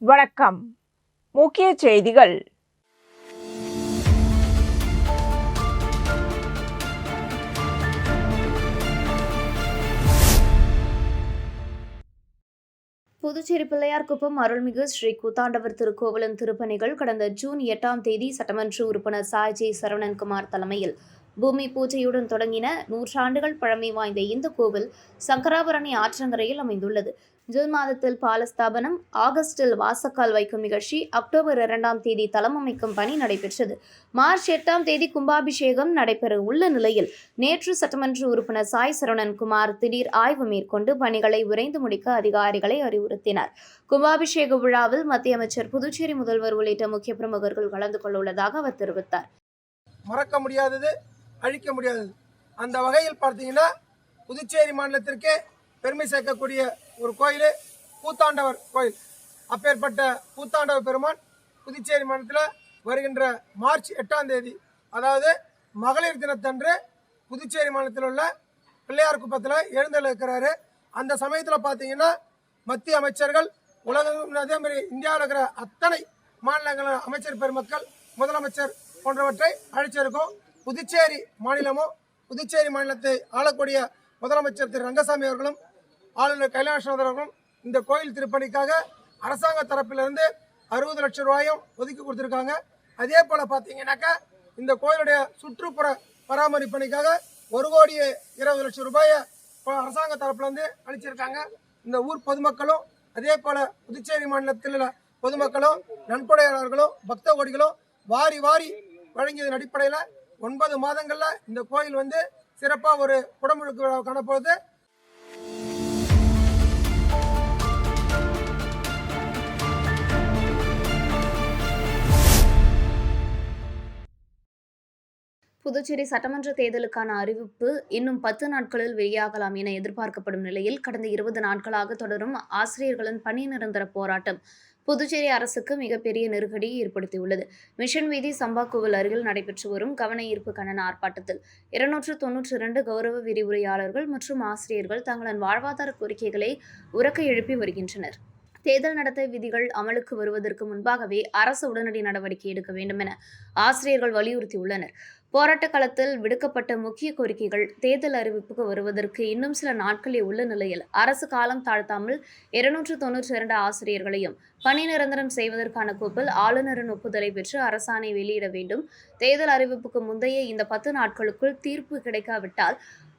வணக்கம். முக்கிய செய்திகள். புதுச்சேரி பிள்ளையார்குப்பம் அருள்மிகு ஸ்ரீ கூத்தாண்டவர் திருக்கோவிலின் திருப்பணிகள் கடந்த ஜூன் 8ஆம் தேதி சட்டமன்ற உறுப்பினர் சாய் சரவணன்குமார் தலைமையில் பூமி பூஜையுடன் தொடங்கின. 100 ஆண்டுகள் பழமை வாய்ந்த இந்த கோவில் சங்கராபரணி ஆற்றங்கரையில் அமைந்துள்ளது. ஜூன் மாதத்தில் பாலஸ்தாபனம், ஆகஸ்டில் வாசக்கால் வைக்கும் நிகழ்ச்சி, அக்டோபர் 2ஆம் தேதி தளம் அமைக்கும் பணி நடைபெற்றது. மார்ச் 8ஆம் தேதி கும்பாபிஷேகம் நடைபெற உள்ள நிலையில் நேற்று சட்டமன்ற உறுப்பினர் சாய் சரவணன்குமார் திடீர் ஆய்வு மேற்கொண்டு பணிகளை விரைந்து முடிக்க அதிகாரிகளை அறிவுறுத்தினார். கும்பாபிஷேக விழாவில் மத்திய அமைச்சர், புதுச்சேரி முதல்வர் உள்ளிட்ட முக்கிய பிரமுகர்கள் கலந்து கொள்ள உள்ளதாக அவர் தெரிவித்தார். மறக்க முடியாதது, அழிக்க முடியாதது. அந்த வகையில் பார்த்தீங்கன்னா புதுச்சேரி மாநிலத்திற்கே பெருமை சேர்க்கக்கூடிய ஒரு கோயில் கூத்தாண்டவர் கோயில். அப்பேற்பட்ட கூத்தாண்டவர் பெருமான் புதுச்சேரி மாநிலத்தில் வருகின்ற மார்ச் 8ஆம் தேதி, அதாவது மகளிர் தினத்தன்று புதுச்சேரி மாநிலத்தில் உள்ள பிள்ளையார்குப்பத்தில் எழுந்தருளிருக்கிறாரு. அந்த சமயத்தில் பார்த்தீங்கன்னா மத்திய அமைச்சர்கள், உலகம் அதே மாதிரி இந்தியாவில் இருக்கிற அத்தனை மாநிலங்கள அமைச்சர் பெருமக்கள், முதலமைச்சர் போன்றவற்றை அழைச்சிருக்கோம். புதுச்சேரி மாநிலமும், புதுச்சேரி மாநிலத்தை ஆளக்கூடிய முதலமைச்சர் திரு ரங்கசாமி அவர்களும் ஆளுநர் கைலாஷ்நாதர் அவர்களும் இந்த கோயில் திருப்பணிக்காக அரசாங்க தரப்பிலிருந்து 60 லட்சம் ரூபாயும் ஒதுக்கி கொடுத்துருக்காங்க. அதே போல் பார்த்தீங்கன்னாக்கா இந்த கோயிலுடைய சுற்றுப்புற பராமரிப்பு பணிக்காக 1,20 லட்சம் ரூபாயை அரசாங்க தரப்பிலிருந்து அளிச்சிருக்காங்க. இந்த ஊர் பொதுமக்களும் அதே போல் புதுச்சேரி மாநிலத்தில் உள்ள பொதுமக்களும் நன்கொடையாளர்களும் பக்த கோடிகளும் வாரி வாரி வழங்கியதன் அடிப்படையில் 9 மாதங்களில் இந்த கோயில் சிறப்பாக ஒரு குடமுழுக்கு விழா காணப்போகுது. புதுச்சேரி சட்டமன்ற தேர்தலுக்கான அறிவிப்பு இன்னும் 10 நாட்களில் வெளியாகலாம் என எதிர்பார்க்கப்படும் நிலையில், கடந்த 20 நாட்களாக தொடரும் ஆசிரியர்களின் பணி நிரந்தர போராட்டம் புதுச்சேரி அரசுக்கு மிகப்பெரிய நெருக்கடியை ஏற்படுத்தியுள்ளது. மிஷன் வீதி சம்பாகோவில் அருகில் நடைபெற்று வரும் கவன ஈர்ப்பு கண்டன ஆர்ப்பாட்டத்தில் 292 கௌரவ விரிவுரையாளர்கள் மற்றும் ஆசிரியர்கள் தங்களின் வாழ்வாதார கோரிக்கைகளை உரக்க எழுப்பி வருகின்றனர். தேர்தல் நடத்தை விதிகள் அமலுக்கு வருவதற்கு முன்பாகவே அரசு உடனடி நடவடிக்கை எடுக்க வேண்டும் என ஆசிரியர்கள் வலியுறுத்தியுள்ளனர். போராட்ட களத்தில் விடுக்கப்பட்ட முக்கிய கோரிக்கைகள் தேர்தல் அறிவிப்புக்கு வருவதற்கு இன்னும் சில நாட்களே உள்ள நிலையில் அரசு காலம் தாழ்த்தாமல் 292 ஆசிரியர்களையும் பணி நிரந்தரம் செய்வதற்கான கோப்பில் ஆளுநரின் ஒப்புதலை பெற்று அரசாணை வெளியிட வேண்டும். தேர்தல் அறிவிப்புக்கு முந்தைய இந்த 10 நாட்களுக்குள் தீர்ப்பு கிடைக்காவிட்டால்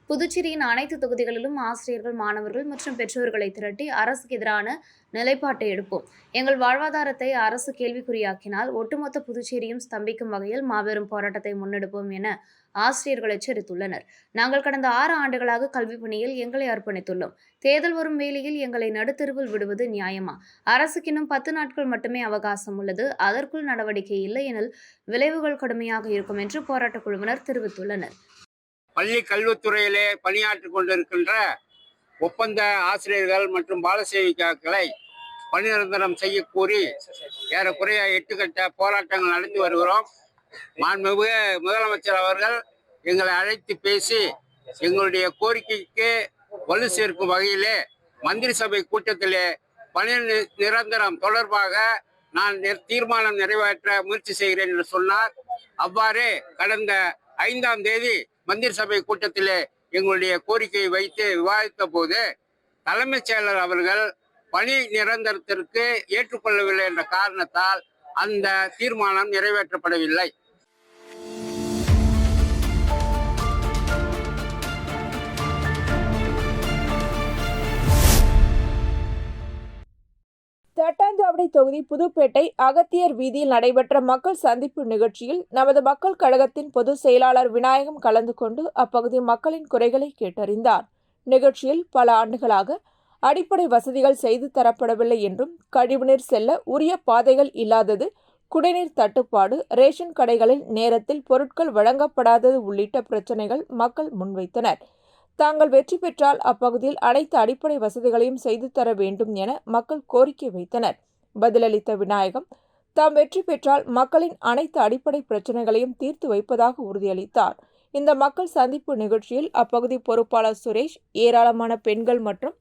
புதுச்சேரியின் அனைத்து தொகுதிகளிலும் ஆசிரியர்கள், மாணவர்கள் மற்றும் பெற்றோர்களை திரட்டி அரசுக்கு எதிரான நிலைப்பாட்டை எடுப்போம். எங்கள் வாழ்வாதாரத்தை அரசு கேள்விக்குறியாக்கினால் ஒட்டுமொத்த புதுச்சேரியும் ஸ்தம்பிக்கும் வகையில் மாபெரும் போராட்டத்தை முன்னெடுப்போம் என ஆசிரியர்கள் எச்சரித்துள்ளனர். நாங்கள் கடந்த 6 ஆண்டுகளாக கல்வி பணியில் எங்களை அர்ப்பணித்துள்ளோம். தேர்தல் வரும் வேளையில் எங்களை நடுத்தெருவில் விடுவது நியாயமா? அரசுக்கு இன்னும் 10 நாட்கள் மட்டுமே அவகாசம் உள்ளது. அதற்குள் நடவடிக்கை இல்லை எனில் விளைவுகள் கடுமையாக இருக்கும் என்று போராட்டக் குழுவினர் தெரிவித்துள்ளனர். பள்ளி கல்வித்துறையிலே பணியாற்றி கொண்டிருக்கின்ற ஒப்பந்த ஆசிரியர்கள் மற்றும் பாலசேவிகாக்களை பணி நிரந்தரம் செய்ய கோரி ஏறக்குறைய 8 கட்ட போராட்டங்கள் நடத்தி வருகிறோம். மாண்புமிகு முதலமைச்சர் அவர்கள் எங்களை அழைத்து பேசி எங்களுடைய கோரிக்கைக்கு வலு சேர்க்கும் வகையிலே மந்திரி சபை கூட்டத்திலே பணி நிரந்தரம் தொடர்பாக நான் தீர்மானம் நிறைவேற்ற முயற்சி செய்கிறேன் என்று சொன்னார். அவ்வாறு கடந்த 5ஆம் தேதி மந்திரி சபை கூட்டத்திலே எங்களுடைய கோரிக்கையை வைத்து விவாதித்த போது தலைமைச் செயலர் அவர்கள் பணி நிரந்தரத்திற்கு ஏற்றுக்கொள்ளவில்லை என்ற காரணத்தால் அந்த தீர்மானம் நிறைவேற்றப்படவில்லை. தட்டாஞ்சாவடி தொகுதி புதுப்பேட்டை அகத்தியர் வீதியில் நடைபெற்ற மக்கள் சந்திப்பு நிகழ்ச்சியில் நமது மக்கள் கழகத்தின் பொதுச் செயலாளர் விநாயகம் கலந்து கொண்டு அப்பகுதி மக்களின் குறைகளை கேட்டறிந்தார். நிகழ்ச்சியில் பல ஆண்டுகளாக அடிப்படை வசதிகள் செய்து தரப்படவில்லை என்றும், கழிவுநீர் செல்ல உரிய பாதைகள் இல்லாதது, குடிநீர் தட்டுப்பாடு, ரேஷன் கடைகளில் நேரத்தில் பொருட்கள் வழங்கப்படாதது உள்ளிட்ட பிரச்சினைகள் மக்கள் முன்வைத்தனர். தாங்கள் வெற்றி பெற்றால் அப்பகுதியில் அனைத்து அடிப்படை வசதிகளையும் செய்து தர வேண்டும் என மக்கள் கோரிக்கை வைத்தனர். பதிலளித்த விநாயகம், தாம் வெற்றி பெற்றால் மக்களின் அனைத்து அடிப்படை பிரச்சினைகளையும் தீர்த்து வைப்பதாக உறுதியளித்தார். இந்த மக்கள் சந்திப்பு நிகழ்ச்சியில் அப்பகுதி பொறுப்பாளர் சுரேஷ், ஏராளமான பெண்கள் மற்றும்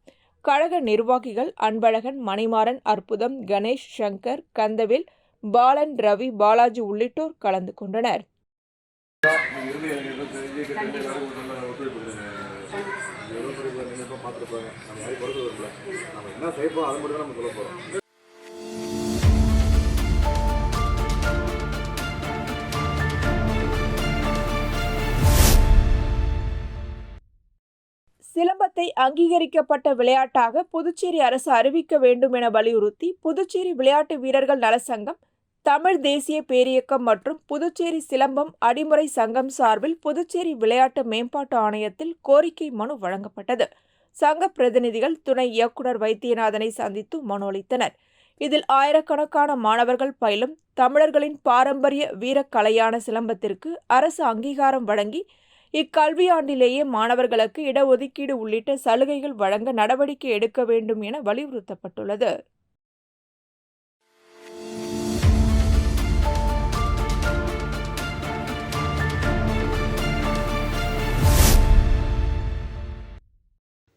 கழக நிர்வாகிகள் அன்பழகன், மணிமாறன், அற்புதம், கணேஷ், சங்கர், கந்தவேல், பாலன், ரவி, பாலாஜி உள்ளிட்டோர் கலந்து கொண்டனர். சிலம்பத்தை அங்கீகரிக்கப்பட்ட விளையாட்டாக புதுச்சேரி அரசு அறிவிக்க வேண்டும் என வலியுறுத்தி புதுச்சேரி விளையாட்டு வீரர்கள் நலச்சங்கம், தமிழ் தேசிய பேரியக்கம் மற்றும் புதுச்சேரி சிலம்பம் அடிமுறை சங்கம் சார்பில் புதுச்சேரி விளையாட்டு மேம்பாட்டு ஆணையத்தில் கோரிக்கை மனு வழங்கப்பட்டது. சங்க பிரதிநிதிகள் துணை இயக்குநர் வைத்தியநாதனை சந்தித்து மனு அளித்தனர். இதில் ஆயிரக்கணக்கான மாணவர்கள் பயிலும் தமிழர்களின் பாரம்பரிய வீரக்கலையான சிலம்பத்திற்கு அரசு அங்கீகாரம் வழங்கி இக்கல்வியாண்டிலேயே மாணவர்களுக்கு இடஒதுக்கீடு உள்ளிட்ட சலுகைகள் வழங்க நடவடிக்கை எடுக்க வேண்டும் என வலியுறுத்தப்பட்டுள்ளது.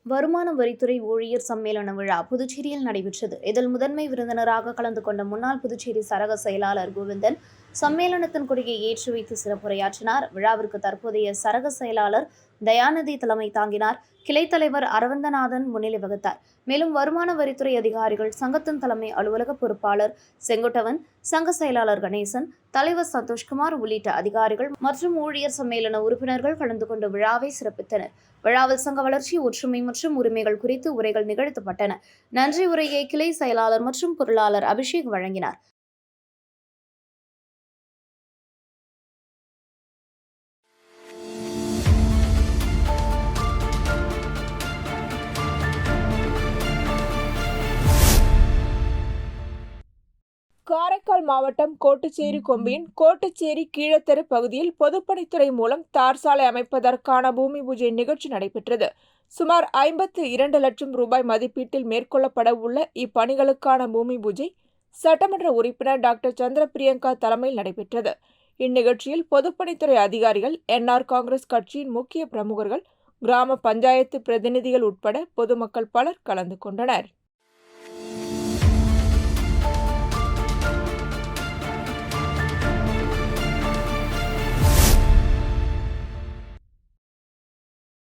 வருமான வரித்துறை ஊழியர் சம்மேளன விழா புதுச்சேரியில் நடைபெற்றது. இதில் முதன்மை விருந்தினராக கலந்து கொண்ட முன்னாள் புதுச்சேரி சரக செயலாளர் கோவிந்தன் சம்மேளனத்தின் கொடியை ஏற்றி வைத்து சிறப்புரையாற்றினார். விழாவிற்கு தற்போதைய சரக செயலாளர் தயாநிதி தலைமை தாங்கினார். கிளைத் தலைவர் அரவிந்தநாதன் முன்னிலை வகித்தார். மேலும் வருமான வரித்துறை அதிகாரிகள், சங்கத்தின் தலைமை அலுவலக பொறுப்பாளர் செங்குட்டவன், சங்க செயலாளர் கணேசன், தலைவர் சந்தோஷ்குமார் உள்ளிட்ட அதிகாரிகள் மற்றும் ஊழியர் சம்மேளன உறுப்பினர்கள் கலந்து கொண்டு விழாவை சிறப்பித்தனர். விழாவில் சங்க வளர்ச்சி, ஒற்றுமை மற்றும் உரிமைகள் குறித்து உரைகள் நிகழ்த்தப்பட்டன. நன்றி உரையை கிளை செயலாளர் மற்றும் பொருளாளர் அபிஷேக் வழங்கினார். காரைக்கால் மாவட்டம் கோட்டுச்சேரி கொம்பியின் கோட்டுச்சேரி கீழத்தெரு பகுதியில் பொதுப்பணித்துறை மூலம் தார் சாலை அமைப்பதற்கான பூமி பூஜை நிகழ்ச்சி நடைபெற்றது. சுமார் 52 லட்சம் ரூபாய் மதிப்பீட்டில் மேற்கொள்ளப்பட உள்ள இப்பணிகளுக்கான பூமி பூஜை சட்டமன்ற உறுப்பினர் டாக்டர் சந்திர பிரியங்கா தலைமையில் நடைபெற்றது. இந்நிகழ்ச்சியில் பொதுப்பணித்துறை அதிகாரிகள், என்ஆர் காங்கிரஸ் கட்சியின் முக்கிய பிரமுகர்கள், கிராம பஞ்சாயத்து பிரதிநிதிகள் உட்பட பொதுமக்கள் பலர் கலந்து கொண்டனர்.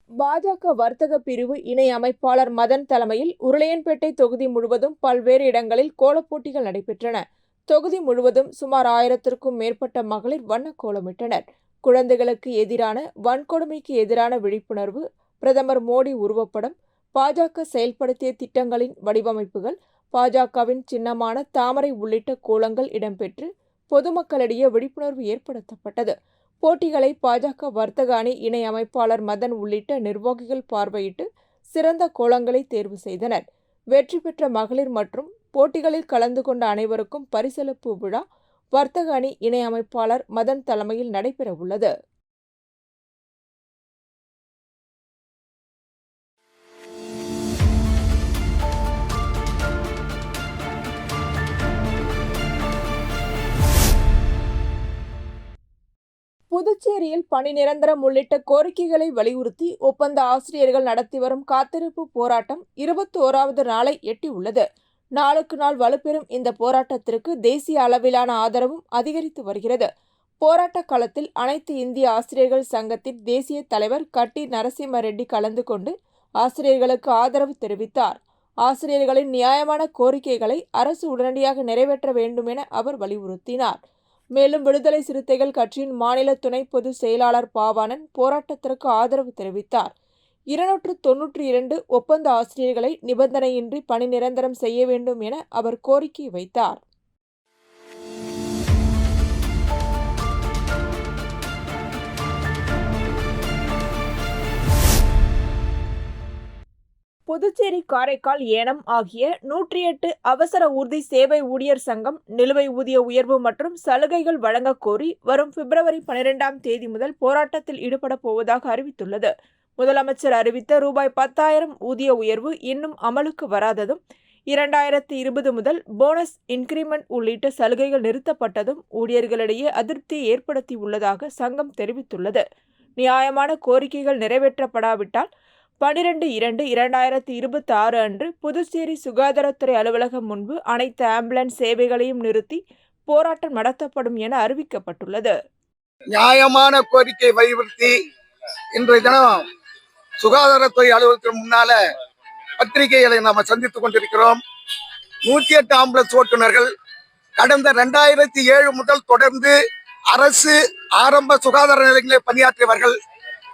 பாஜக வர்த்தக பிரிவு இணை அமைப்பாளர் மதன் தலைமையில் உருளையன்பேட்டை தொகுதி முழுவதும் பல்வேறு இடங்களில் கோலப்போட்டிகள் நடைபெற்றன. தொகுதி முழுவதும் சுமார் 1000க்கும் மேற்பட்ட மகளிர் வண்ண கோலமிட்டனர். குழந்தைகளுக்கு எதிரான வன்கொடுமைக்கு எதிரான விழிப்புணர்வு, பிரதமர் மோடி உருவப்படம், பாஜக செயல்படுத்திய திட்டங்களின் வடிவமைப்புகள், பாஜகவின் சின்னமான தாமரை உள்ளிட்ட கோலங்கள் இடம்பெற்று பொதுமக்களிடையே விழிப்புணர்வு ஏற்படுத்தப்பட்டது. போட்டிகளை பாஜக வர்த்தக அணி இணை அமைப்பாளர் மதன் உள்ளிட்ட நிர்வாகிகள் பார்வையிட்டு சிறந்த கோலங்களை தேர்வு செய்தனர். வெற்றி பெற்ற மகளிர் மற்றும் போட்டிகளில் கலந்து கொண்ட அனைவருக்கும் பரிசளிப்பு விழா வர்த்தக அணி இணை அமைப்பாளர் மதன் தலைமையில் நடைபெறவுள்ளது. புதுச்சேரியில் பணி நிரந்தரம் உள்ளிட்ட கோரிக்கைகளை வலியுறுத்தி ஒப்பந்த ஆசிரியர்கள் நடத்தி வரும் காத்திருப்பு போராட்டம் 21வது நாளை எட்டியுள்ளது. நாளுக்கு நாள் வலுப்பெறும் இந்த போராட்டத்திற்கு தேசிய அளவிலான ஆதரவும் அதிகரித்து வருகிறது. போராட்ட களத்தில் அனைத்து இந்திய ஆசிரியர்கள் சங்கத்தின் தேசிய தலைவர் கட்டி நரசிம்ம ரெட்டி கலந்து கொண்டு ஆசிரியர்களுக்கு ஆதரவு தெரிவித்தார். ஆசிரியர்களின் நியாயமான கோரிக்கைகளை அரசு உடனடியாக நிறைவேற்ற வேண்டும் என அவர் வலியுறுத்தினார். மேலும் விடுதலை சிறுத்தைகள் கட்சியின் மாநில துணை பொதுச் செயலாளர் பாவாணன் போராட்டத்திற்கு ஆதரவு தெரிவித்தார். 292 ஒப்பந்த ஆசிரியர்களை நிபந்தனையின்றி பணி நிரந்தரம் செய்ய வேண்டும் என அவர் கோரிக்கை வைத்தார். புதுச்சேரி, காரைக்கால், ஏனம் ஆகிய 108 அவசர ஊர்தி சேவை ஊழியர் சங்கம் நிலுவை ஊதிய உயர்வு மற்றும் சலுகைகள் வழங்கக் கோரி வரும் பிப்ரவரி 12ஆம் தேதி முதல் போராட்டத்தில் ஈடுபட போவதாக அறிவித்துள்ளது. முதலமைச்சர் அறிவித்த ரூபாய் 10,000 ஊதிய உயர்வு இன்னும் அமலுக்கு வராததும், 2020 முதல் போனஸ், இன்கிரிமெண்ட் உள்ளிட்ட சலுகைகள் நிறுத்தப்பட்டதும் ஊழியர்களிடையே அதிருப்தியை ஏற்படுத்தியுள்ளதாக சங்கம் தெரிவித்துள்ளது. நியாயமான கோரிக்கைகள் நிறைவேற்றப்படாவிட்டால் 12/2/2026 அன்று புதுச்சேரி சுகாதாரத்துறை அலுவலகம் முன்பு அனைத்து ஆம்புலன்ஸ் சேவைகளையும் நிறுத்தி போராட்டம் நடத்தப்படும் என அறிவிக்கப்பட்டுள்ளது. நியாயமான கோரிக்கை வலியுறுத்தி இன்றைய தினம் சுகாதாரத்துறை அலுவலகத்திற்கு முன்னால பத்திரிகைகளை நாம் சந்தித்துக் கொண்டிருக்கிறோம். 108 ஆம்புலன்ஸ் ஓட்டுநர்கள் கடந்த 2007 முதல் தொடர்ந்து அரசு ஆரம்ப சுகாதார நிலையங்களில் பணியாற்றியவர்கள்.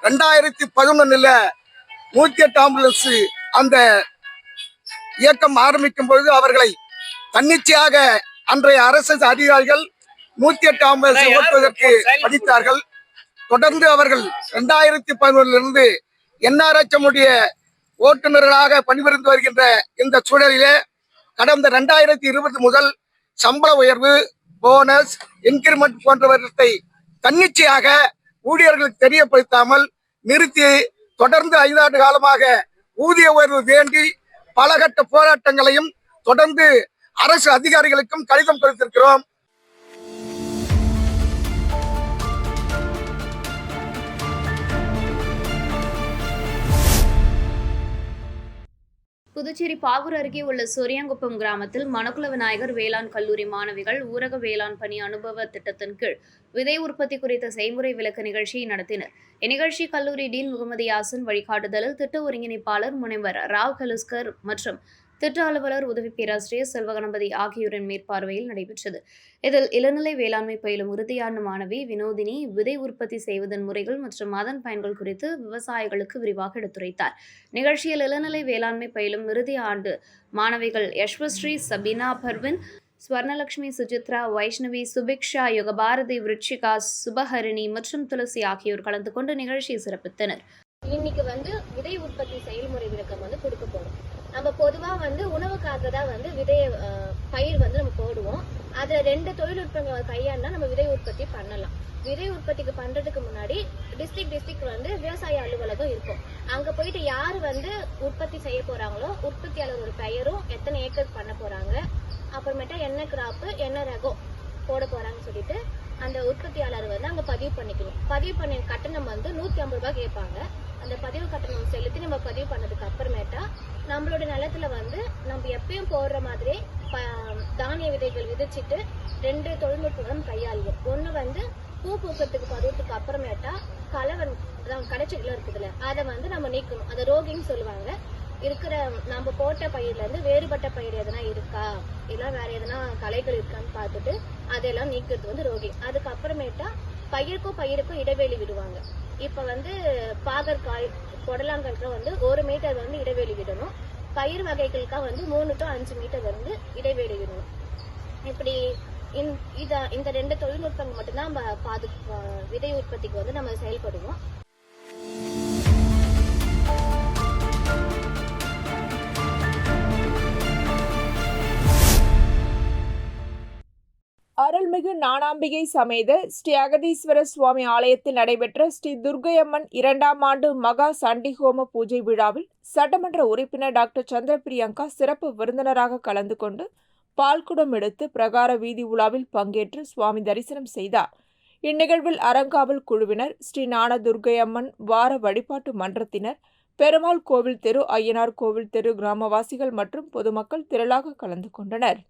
2011 108 ஆம்புலன்ஸ் அந்த இயக்கம் ஆரம்பிக்கும் பொழுது அவர்களை தன்னிச்சையாக அன்றைய அரசு அதிகாரிகள் 108 ஆம்புலன்ஸ் ஓட்டுவதற்கு படித்தார்கள். தொடர்ந்து அவர்கள் 2011 NRHM ஓட்டுநர்களாக பணிபுரிந்து வருகின்ற இந்த சூழலிலே கடந்த 2020 முதல் சம்பள உயர்வு, போனஸ், இன்கிரிமெண்ட் போன்றவற்றை தன்னிச்சையாக ஊழியர்களுக்கு தெரியப்படுத்தாமல் நிறுத்தி தொடர்ந்து 5 ஆண்டு காலமாக ஊதிய உயர்வு வேண்டி பல கட்ட போராட்டங்களையும் தொடர்ந்து அரசு அதிகாரிகளுக்கும் கடிதம் கொடுத்திருக்கிறோம். புதுச்சேரி பாகூர் அருகே உள்ள சொரியாங்குப்பம் கிராமத்தில் மணக்குள விநாயகர் வேளாண் கல்லூரி மாணவிகள் ஊரக வேளாண் பணி அனுபவ திட்டத்தின் கீழ் விதை உற்பத்தி குறித்த செய்முறை விளக்க நிகழ்ச்சியை நடத்தினர். இந்நிகழ்ச்சி கல்லூரி டீன் முகமது யாசின் வழிகாட்டுதலில் திட்ட ஒருங்கிணைப்பாளர் முனைவர் ராவ் கலுஸ்கர் மற்றும் திட்ட அலுவலர் உதவி பேராசிரியர் செல்வகணபதி ஆகியோரின் மேற்பார்வையில் நடைபெற்றது. இதில் இளநிலை வேளாண்மை பயிலும் இறுதியாண்டு மாணவி வினோதினி விதை உற்பத்தி செய்வதன் முறைகள் மற்றும் அதன் பயன்கள் குறித்து விவசாயிகளுக்கு விரிவாக எடுத்துரைத்தார். நிகழ்ச்சியில் இளநிலை வேளாண்மை பயிலும் இறுதி ஆண்டு மாணவிகள் யஷ்வஸ்ரீ, சபீனா, பர்வின், ஸ்வர்ணலட்சுமி, சுஜித்ரா, வைஷ்ணவி, சுபிக்ஷா, யுகபாரதி, விருட்சிகா, சுபஹரிணி மற்றும் துளசி ஆகியோர் கலந்து கொண்டு நிகழ்ச்சியை சிறப்பித்தனர். இன்னைக்கு விதை உற்பத்தி செயல்முறை விளக்கம் கொடுக்க போறோம். நம்ம பொதுவா உணவுக்காக தான் விதைய பயிர் நம்ம போடுவோம். அதுல 2 தொழில்நுட்பங்களை கையாண்டா நம்ம விதை உற்பத்தி பண்ணலாம். விதை உற்பத்திக்கு பண்றதுக்கு முன்னாடி டிஸ்ட்ரிக்ட் விவசாய அலுவலகம் இருக்கும். அங்க போயிட்டு யாரு உற்பத்தி செய்ய போறாங்களோ உற்பத்தியாளரோட பெயரும், எத்தனை ஏக்கர் பண்ண போறாங்க, அப்புறமேட்டா என்ன கிராப்பு, என்ன ரகம் போட போறாங்கன்னு சொல்லிட்டு அந்த உற்பத்தியாளர் அங்க பதிவு பண்ணிக்கணும். பதிவு பண்ண கட்டணம் 150 ரூபாய் கேட்பாங்க. அந்த பதிவு கட்டணம் செலுத்தி நம்ம பதிவு பண்ணதுக்கு அப்புறமேட்டா நம்மளோட நிலத்துல நம்ம எப்பயும் போடுற மாதிரி தானிய விதைகள் விதைச்சிட்டு 2 தொழில்நுட்பம் கையாளுவோம். ஒண்ணு பூ பூக்கிறதுக்கு பருவத்துக்கு அப்புறமேட்டா கலவன் கடைச்செடிலாம் இருக்குதுல்ல, அதை நம்ம நீக்கணும். அதை ரோகின்னு சொல்லுவாங்க. இருக்கிற நம்ம போட்ட பயிர்ல இருந்து வேறுபட்ட பயிர் எதனா இருக்கா, இல்ல வேற எதனா களைகள் இருக்கான்னு பார்த்துட்டு அதெல்லாம் நீக்கிறது ரோகிங். அதுக்கப்புறமேட்டா பயிருக்கும் இடைவெளி விடுவாங்க. இப்ப பாகற்காய், புடலாங்கற்கா 1 மீட்டர் இடைவெளி விடணும். பயிர் வகைகளுக்கா 3 to 5 மீட்டர் இடைவெளி விடணும். இப்படி இந்த 2 தொழில்நுட்பங்கள் மட்டும்தான் நம்ம விதை உற்பத்திக்கு நம்ம செயல்படுவோம். அருள்மிகு ஞானாம்பிகை சமேத ஸ்ரீ அகதீஸ்வர சுவாமி ஆலயத்தில் நடைபெற்ற ஸ்ரீ துர்க்கையம்மன் 2ஆம் ஆண்டு மகா சண்டி ஹோம பூஜை விழாவில் சட்டமன்ற உறுப்பினர் டாக்டர் சந்திரபிரியங்கா சிறப்பு விருந்தினராக கலந்து கொண்டு பால்குடம் எடுத்து பிரகார வீதி உலாவில் பங்கேற்று சுவாமி தரிசனம் செய்தார். இந்நிகழ்வில் அறங்காவல் குழுவினர், ஸ்ரீ ஞான துர்க்கையம்மன் வார வழிபாட்டு மன்றத்தினர், பெருமாள் கோவில் தெரு, ஐயனார் கோவில் தெரு கிராமவாசிகள் மற்றும் பொதுமக்கள் திரளாக கலந்து கொண்டனர்.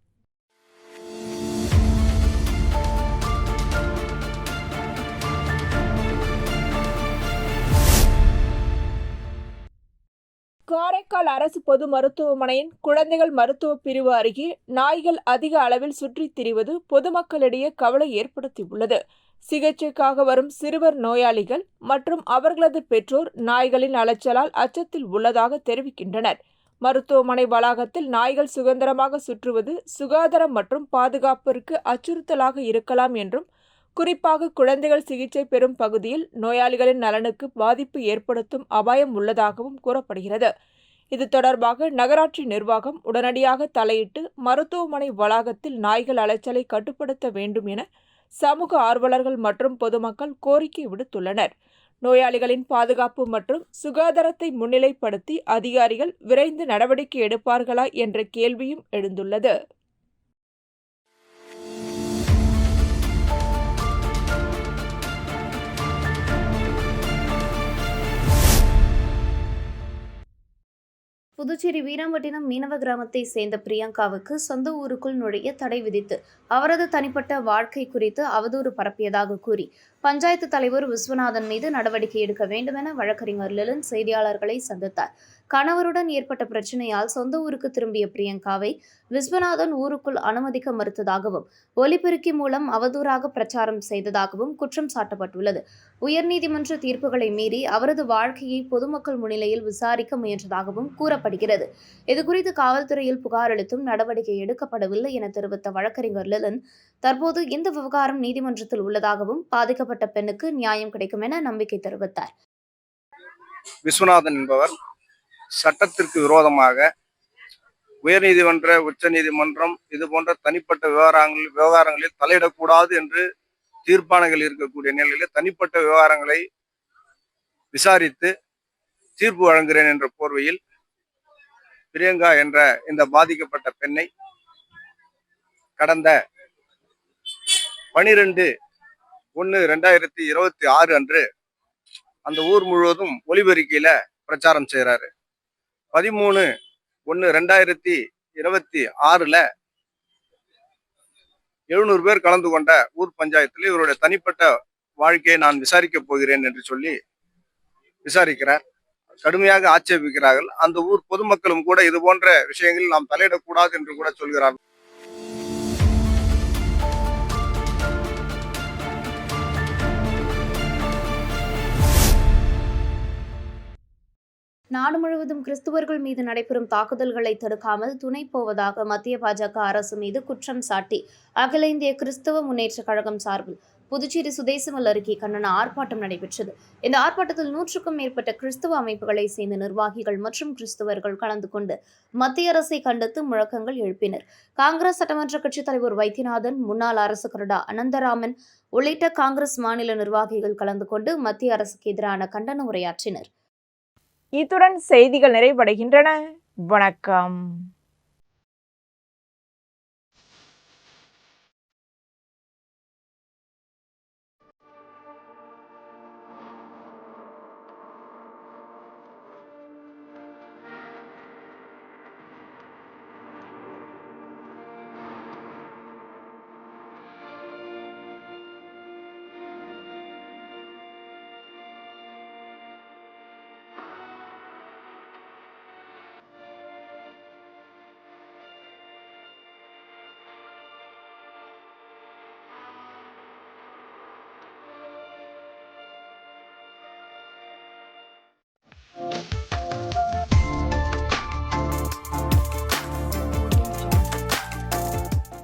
காரைக்கால் அரசு பொது மருத்துவமனையின் குழந்தைகள் மருத்துவ பிரிவு அருகே நாய்கள் அதிக அளவில் சுற்றித் திரிவது பொதுமக்களிடையே கவலை ஏற்படுத்தியுள்ளது. சிகிச்சைக்காக வரும் சிறுவர் நோயாளிகள் மற்றும் அவர்களது பெற்றோர் நாய்களின் அலைச்சலால் அச்சத்தில் உள்ளதாக தெரிவிக்கின்றனர். மருத்துவமனை வளாகத்தில் நாய்கள் சுதந்திரமாக சுற்றுவது சுகாதாரம் மற்றும் பாதுகாப்பிற்கு அச்சுறுத்தலாக இருக்கலாம் என்றும், குறிப்பாக குழந்தைகள் சிகிச்சை பெறும் பகுதியில் நோயாளிகளின் நலனுக்கு பாதிப்பு ஏற்படுத்தும் அபாயம் உள்ளதாகவும் கூறப்படுகிறது. இது தொடர்பாக நகராட்சி நிர்வாகம் உடனடியாக தலையிட்டு மருத்துவமனை வளாகத்தில் நாய்கள் அலைச்சலை கட்டுப்படுத்த வேண்டும் என சமூக ஆர்வலர்கள் மற்றும் பொதுமக்கள் கோரிக்கை விடுத்துள்ளனர். நோயாளிகளின் பாதுகாப்பு மற்றும் சுகாதாரத்தை முன்னிலைப்படுத்தி அதிகாரிகள் விரைந்து நடவடிக்கை எடுப்பார்களா என்ற கேள்வியும் எழுந்துள்ளது. புதுச்சேரி வீராம்பட்டினம் மீனவ கிராமத்தை சேர்ந்த பிரியங்காவுக்கு சொந்த ஊருக்குள் நுழைய தடை விதித்து அவரது தனிப்பட்ட வாழ்க்கை குறித்து அவதூறு பரப்பியதாக கூறி பஞ்சாயத்து தலைவர் விஸ்வநாதன் மீது நடவடிக்கை எடுக்க வேண்டுமென வழக்கறிஞர் லெலின் செய்தியாளர்களை சந்தித்தார். கணவருடன் ஏற்பட்ட பிரச்சனையால் சொந்த ஊருக்கு திரும்பிய பிரியங்காவை விஸ்வநாதன் ஊருக்குள் அனுமதிக்க மறுத்ததாகவும் ஒலிபெருக்கி மூலம் அவதூறாக பிரச்சாரம் செய்ததாகவும் குற்றம் சாட்டப்பட்டுள்ளது. உயர்நீதிமன்ற தீர்ப்புகளை மீறி அவரது வாழ்க்கையை பொதுமக்கள் முன்னிலையில் விசாரிக்க முயன்றதாகவும் கூறப்படுகிறது. இதுகுறித்து காவல்துறையில் புகார் அளித்தும் நடவடிக்கை எடுக்கப்படவில்லை என தெரிவித்த வழக்கறிஞர் லெலின், தற்போது இந்த விவகாரம் நீதிமன்றத்தில் உள்ளதாகவும் பாதிக்கப்பட்ட பெண்ணுக்கு நியாயம் கிடைக்கும் என நம்பிக்கை தெரிவித்தார். விஸ்வநாதன் என்பவர் சட்டத்திற்கு விரோதமாக உயர்நீதிமன்ற, உச்ச நீதிமன்றம் இது போன்ற தனிப்பட்ட விவகாரங்களில் தலையிடக்கூடாது என்று தீர்ப்பாணைகள் இருக்கக்கூடிய நிலையில் தனிப்பட்ட விவகாரங்களை விசாரித்து தீர்ப்பு வழங்குகிறேன் என்ற போர்வையில் பிரியங்கா என்ற இந்த பாதிக்கப்பட்ட பெண்ணை கடந்த 12/1/2026 அன்று அந்த ஊர் முழுவதும் ஒலிபெருக்கியில பிரச்சாரம் செய்யறாரு. 13/1/2026 700 பேர் கலந்து கொண்ட ஊர் பஞ்சாயத்தில் இவருடைய தனிப்பட்ட வாழ்க்கையை நான் விசாரிக்கப் போகிறேன் என்று சொல்லி விசாரிக்கிறார். கடுமையாக ஆட்சேபிக்கிறார்கள். அந்த ஊர் பொதுமக்களும் கூட இது போன்ற விஷயங்களில் நாம் தலையிடக்கூடாது என்று கூட சொல்கிறார்கள். நாடு முழுவதும் கிறிஸ்துவர்கள் மீது நடைபெறும் தாக்குதல்களை தடுக்காமல் துணை போவதாக மத்திய பாஜக அரசு மீது குற்றம் சாட்டி அகில இந்திய கிறிஸ்தவ முன்னேற்ற கழகம் சார்பில் புதுச்சேரி சுதேசமல் அருகே கண்டன ஆர்ப்பாட்டம் நடைபெற்றது. இந்த ஆர்ப்பாட்டத்தில் 100க்கும் மேற்பட்ட கிறிஸ்தவ அமைப்புகளை சேர்ந்த நிர்வாகிகள் மற்றும் கிறிஸ்தவர்கள் கலந்து கொண்டு மத்திய அரசை கண்டித்து முழக்கங்கள் எழுப்பினர். காங்கிரஸ் சட்டமன்ற கட்சித் தலைவர் வைத்தியநாதன், முன்னாள் அரசு கொறடா அனந்தராமன் உள்ளிட்ட காங்கிரஸ் மாநில நிர்வாகிகள் கலந்து கொண்டு மத்திய அரசுக்கு எதிரான கண்டன உரையாற்றினர். இத்துடன் செய்திகள் நிறைவடைகின்றன. வணக்கம்.